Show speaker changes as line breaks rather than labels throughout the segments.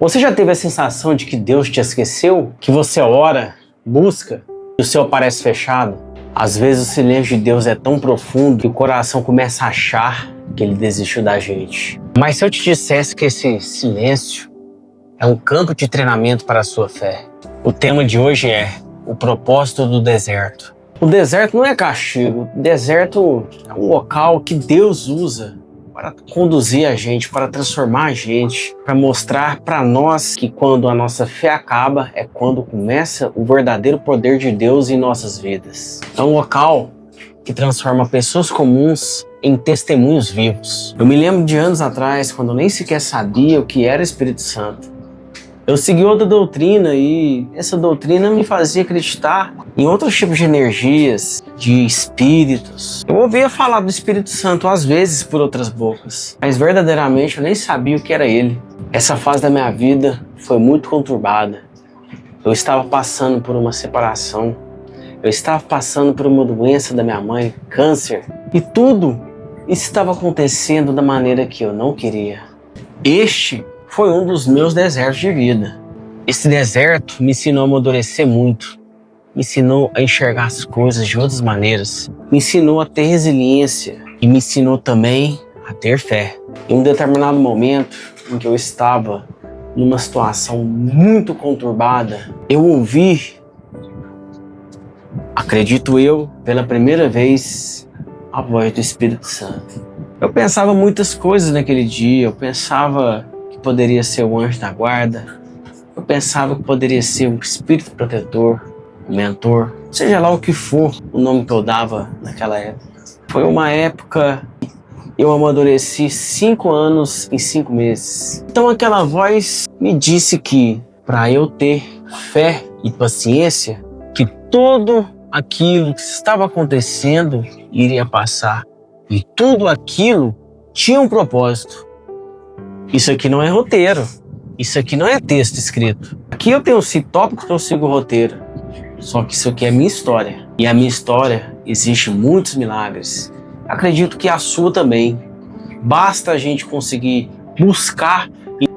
Você já teve a sensação de que Deus te esqueceu? Que você ora, busca e o céu parece fechado? Às vezes o silêncio de Deus é tão profundo que o coração começa a achar que Ele desistiu da gente. Mas se eu te dissesse que esse silêncio é um campo de treinamento para a sua fé? O tema de hoje é o propósito do deserto. O deserto não é castigo. O deserto é um local que Deus usa para conduzir a gente, para transformar a gente, para mostrar para nós que quando a nossa fé acaba é quando começa o verdadeiro poder de Deus em nossas vidas. É um local que transforma pessoas comuns em testemunhos vivos. Eu me lembro de anos atrás, quando eu nem sequer sabia o que era Espírito Santo. Eu segui outra doutrina e essa doutrina me fazia acreditar em outros tipos de energias, de espíritos. Eu ouvia falar do Espírito Santo às vezes por outras bocas, mas verdadeiramente eu nem sabia o que era ele. Essa fase da minha vida foi muito conturbada. Eu estava passando por uma separação, eu estava passando por uma doença da minha mãe, câncer, e tudo estava acontecendo da maneira que eu não queria. Este foi um dos meus desertos de vida. Esse deserto me ensinou a amadurecer muito, me ensinou a enxergar as coisas de outras maneiras, me ensinou a ter resiliência e me ensinou também a ter fé. Em um determinado momento em que eu estava numa situação muito conturbada, eu ouvi, acredito eu, pela primeira vez, a voz do Espírito Santo. Eu pensava muitas coisas naquele dia, eu pensava poderia ser o anjo da guarda, eu pensava que poderia ser um espírito protetor, um mentor, seja lá o que for o nome que eu dava naquela época. Foi uma época que eu amadureci 5 anos em 5 meses. Então aquela voz me disse que para eu ter fé e paciência, que tudo aquilo que estava acontecendo iria passar e tudo aquilo tinha um propósito. Isso aqui não é roteiro, isso aqui não é texto escrito. Aqui eu tenho tópicos que eu sigo o roteiro, só que isso aqui é a minha história. E a minha história existe muitos milagres. Acredito que a sua também. Basta a gente conseguir buscar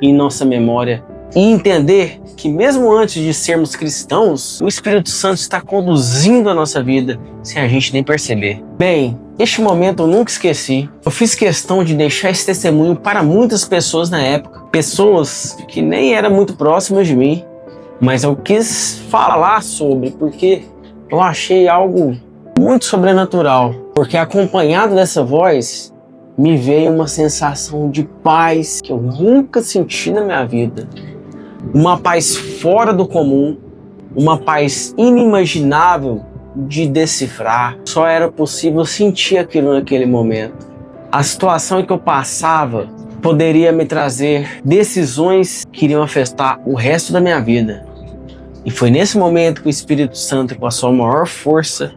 em nossa memória e entender que mesmo antes de sermos cristãos, o Espírito Santo está conduzindo a nossa vida sem a gente nem perceber. Bem, este momento eu nunca esqueci. Eu fiz questão de deixar esse testemunho para muitas pessoas na época. Pessoas que nem eram muito próximas de mim. Mas eu quis falar sobre, porque eu achei algo muito sobrenatural. Porque acompanhado dessa voz, me veio uma sensação de paz que eu nunca senti na minha vida. Uma paz fora do comum, uma paz inimaginável de decifrar. Só era possível sentir aquilo naquele momento. A situação em que eu passava poderia me trazer decisões que iriam afetar o resto da minha vida. E foi nesse momento que o Espírito Santo, com a sua maior força,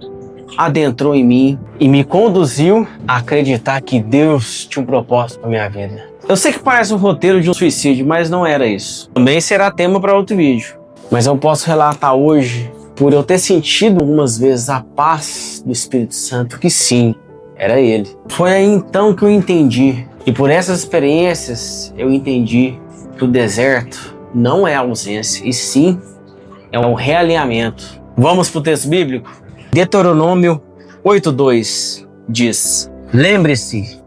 adentrou em mim e me conduziu a acreditar que Deus tinha um propósito para minha vida. Eu sei que parece um roteiro de um suicídio, mas não era isso. Também será tema para outro vídeo. Mas eu posso relatar hoje, por eu ter sentido algumas vezes a paz do Espírito Santo, que sim, era Ele. Foi aí então que eu entendi. E por essas experiências, eu entendi que o deserto não é ausência, e sim é um realinhamento. Vamos para o texto bíblico? Deuteronômio 8:2 diz: lembre-se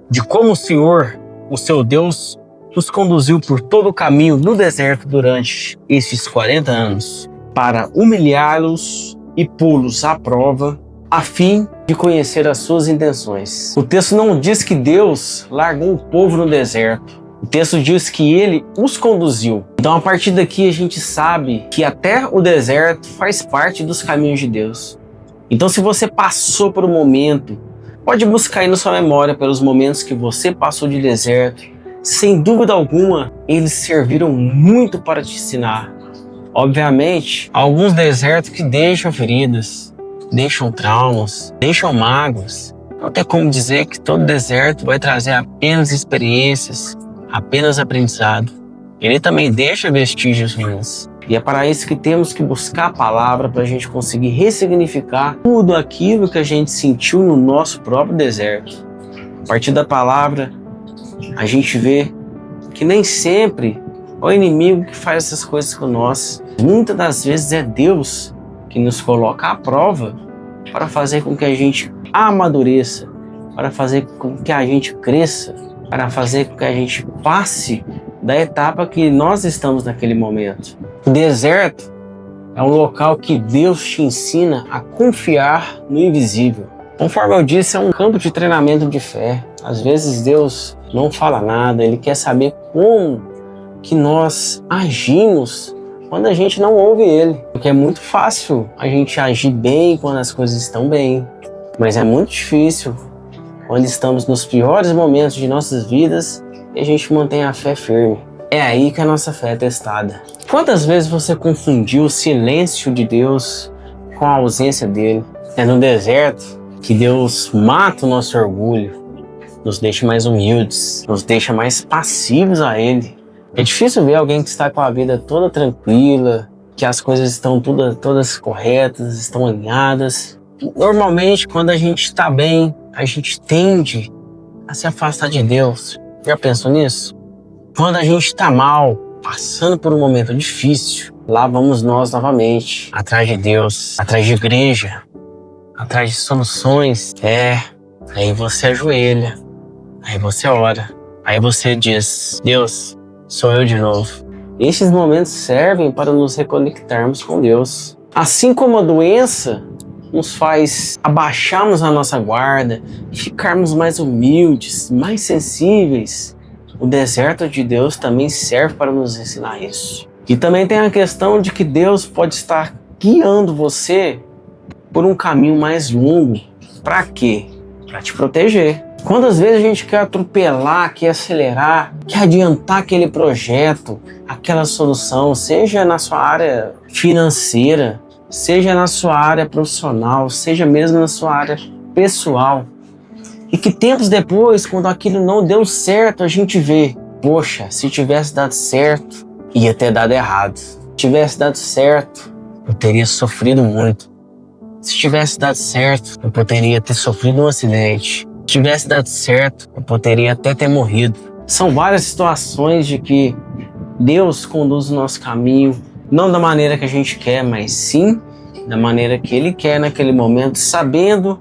de como o Senhor, o seu Deus, nos conduziu por todo o caminho no deserto durante estes 40 anos, para humilhá-los e pô-los à prova, a fim de conhecer as suas intenções. O texto não diz que Deus largou o povo no deserto. O texto diz que Ele os conduziu. Então, a partir daqui, a gente sabe que até o deserto faz parte dos caminhos de Deus. Então, se você passou por um momento, pode buscar aí na sua memória pelos momentos que você passou de deserto. Sem dúvida alguma, eles serviram muito para te ensinar. Obviamente, alguns desertos que deixam feridas, deixam traumas, deixam mágoas. Não tem como dizer que todo deserto vai trazer apenas experiências, apenas aprendizado. Ele também deixa vestígios ruins. E é para isso que temos que buscar a palavra para a gente conseguir ressignificar tudo aquilo que a gente sentiu no nosso próprio deserto. A partir da palavra, a gente vê que nem sempre É o inimigo que faz essas coisas com nós. Muitas das vezes é Deus que nos coloca à prova para fazer com que a gente amadureça, para fazer com que a gente cresça, para fazer com que a gente passe da etapa que nós estamos naquele momento. O deserto é um local que Deus te ensina a confiar no invisível. Conforme eu disse, é um campo de treinamento de fé. Às vezes Deus não fala nada, Ele quer saber como que nós agimos quando a gente não ouve Ele. Porque é muito fácil a gente agir bem quando as coisas estão bem, mas é muito difícil quando estamos nos piores momentos de nossas vidas e a gente mantém a fé firme. É aí que a nossa fé é testada. Quantas vezes você confundiu o silêncio de Deus com a ausência dele? É no deserto que Deus mata o nosso orgulho, nos deixa mais humildes, nos deixa mais passivos a Ele. É difícil ver alguém que está com a vida toda tranquila, que as coisas estão todas corretas, estão alinhadas. Normalmente, quando a gente está bem, a gente tende a se afastar de Deus. Já pensou nisso? Quando a gente está mal, passando por um momento difícil, lá vamos nós novamente, atrás de Deus, atrás de igreja, atrás de soluções. Aí você ajoelha, aí você ora, aí você diz: Deus, sou eu de novo. Esses momentos servem para nos reconectarmos com Deus. Assim como a doença nos faz abaixarmos a nossa guarda e ficarmos mais humildes, mais sensíveis, o deserto de Deus também serve para nos ensinar isso. E também tem a questão de que Deus pode estar guiando você por um caminho mais longo. Para quê? Para te proteger. Quantas vezes a gente quer atropelar, quer acelerar, quer adiantar aquele projeto, aquela solução, seja na sua área financeira, seja na sua área profissional, seja mesmo na sua área pessoal. E que tempos depois, quando aquilo não deu certo, a gente vê: poxa, se tivesse dado certo, ia ter dado errado. Se tivesse dado certo, eu teria sofrido muito. Se tivesse dado certo, eu poderia ter sofrido um acidente. Se tivesse dado certo, eu poderia até ter morrido. São várias situações de que Deus conduz o nosso caminho, não da maneira que a gente quer, mas sim da maneira que Ele quer naquele momento, sabendo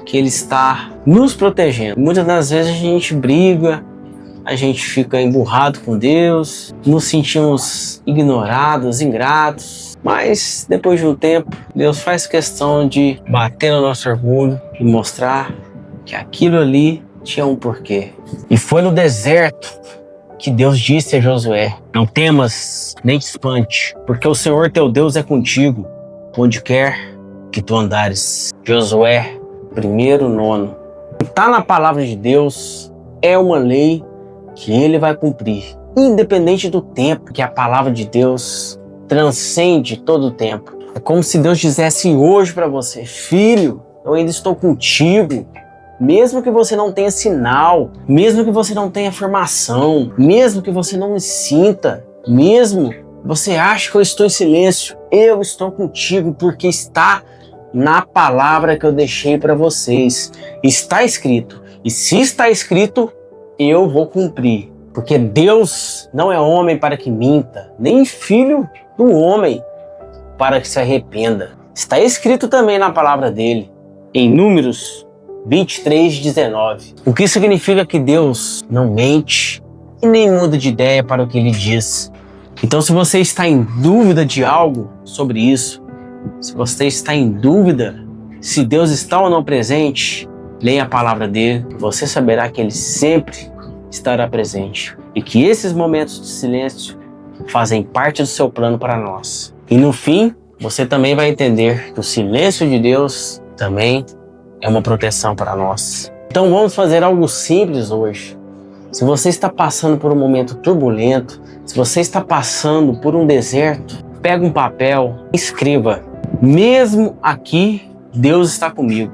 que Ele está nos protegendo. Muitas das vezes a gente briga, a gente fica emburrado com Deus, nos sentimos ignorados, ingratos, mas depois de um tempo, Deus faz questão de bater no nosso orgulho e mostrar que aquilo ali tinha um porquê. E foi no deserto que Deus disse a Josué: não temas, nem te espante, porque o Senhor teu Deus é contigo, onde quer que tu andares. Josué 1:9. Está na palavra de Deus, é uma lei que Ele vai cumprir, independente do tempo, que a palavra de Deus transcende todo o tempo. É como se Deus dissesse hoje para você: filho, eu ainda estou contigo. Mesmo que você não tenha sinal, mesmo que você não tenha afirmação, mesmo que você não me sinta, mesmo que você ache que eu estou em silêncio, eu estou contigo, porque está na palavra que eu deixei para vocês. Está escrito. E se está escrito, eu vou cumprir. Porque Deus não é homem para que minta, nem filho do homem para que se arrependa. Está escrito também na palavra dele, em Números 23:19. O que significa que Deus não mente e nem muda de ideia para o que Ele diz. Então, se você está em dúvida de algo sobre isso, se você está em dúvida se Deus está ou não presente, leia a palavra dele, que você saberá que Ele sempre estará presente e que esses momentos de silêncio fazem parte do seu plano para nós. E no fim, você também vai entender que o silêncio de Deus também é uma proteção para nós. Então vamos fazer algo simples hoje. Se você está passando por um momento turbulento, se você está passando por um deserto, pega um papel, escreva: mesmo aqui, Deus está comigo.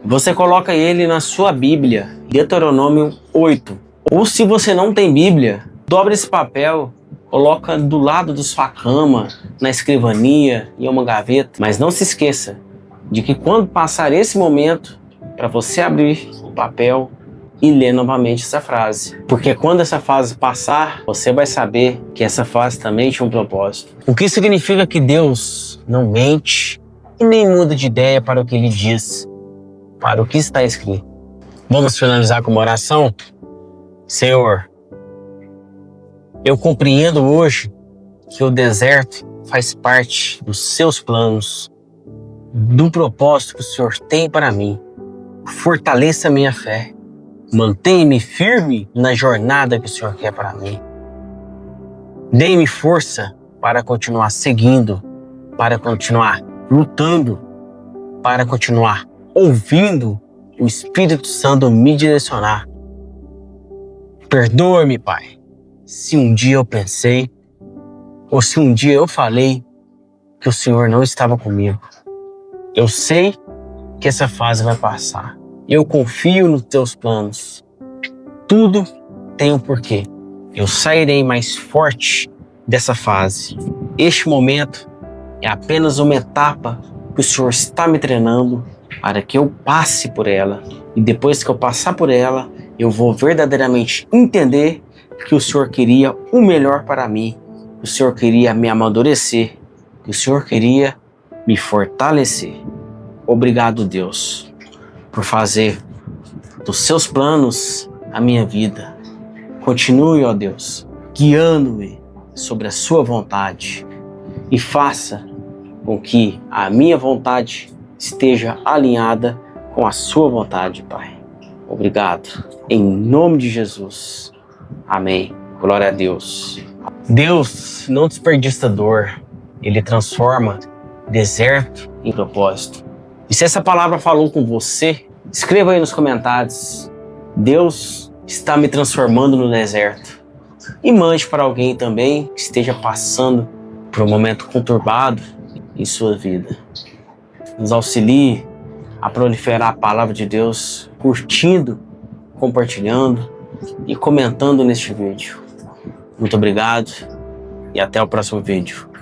Você coloca ele na sua Bíblia, Deuteronômio 8. Ou se você não tem Bíblia, dobra esse papel, coloca do lado da sua cama, na escrivania, em uma gaveta. Mas não se esqueça de que quando passar esse momento, para você abrir o papel, e ler novamente essa frase. Porque quando essa fase passar, você vai saber que essa fase também tinha um propósito. O que significa que Deus não mente e nem muda de ideia para o que Ele diz, para o que está escrito. Vamos finalizar com uma oração? Senhor, eu compreendo hoje que o deserto faz parte dos seus planos, do propósito que o Senhor tem para mim. Fortaleça minha fé. Mantenha-me firme na jornada que o Senhor quer para mim. Dê-me força para continuar seguindo, para continuar lutando, para continuar ouvindo o Espírito Santo me direcionar. Perdoa-me, Pai, se um dia eu pensei ou se um dia eu falei que o Senhor não estava comigo. Eu sei que essa fase vai passar. Eu confio nos teus planos. Tudo tem um porquê. Eu sairei mais forte dessa fase. Este momento é apenas uma etapa que o Senhor está me treinando para que eu passe por ela. E depois que eu passar por ela, eu vou verdadeiramente entender que o Senhor queria o melhor para mim. Que o Senhor queria me amadurecer. Que o Senhor queria me fortalecer. Obrigado, Deus, por fazer dos seus planos a minha vida. Continue, ó Deus, guiando-me sobre a sua vontade e faça com que a minha vontade esteja alinhada com a sua vontade, Pai. Obrigado. Em nome de Jesus. Amém. Glória a Deus. Deus não desperdiça dor. Ele transforma deserto em propósito. E se essa palavra falou com você, escreva aí nos comentários. Deus está me transformando no deserto. E mande para alguém também que esteja passando por um momento conturbado em sua vida. Nos auxilie a proliferar a palavra de Deus, curtindo, compartilhando e comentando neste vídeo. Muito obrigado e até o próximo vídeo.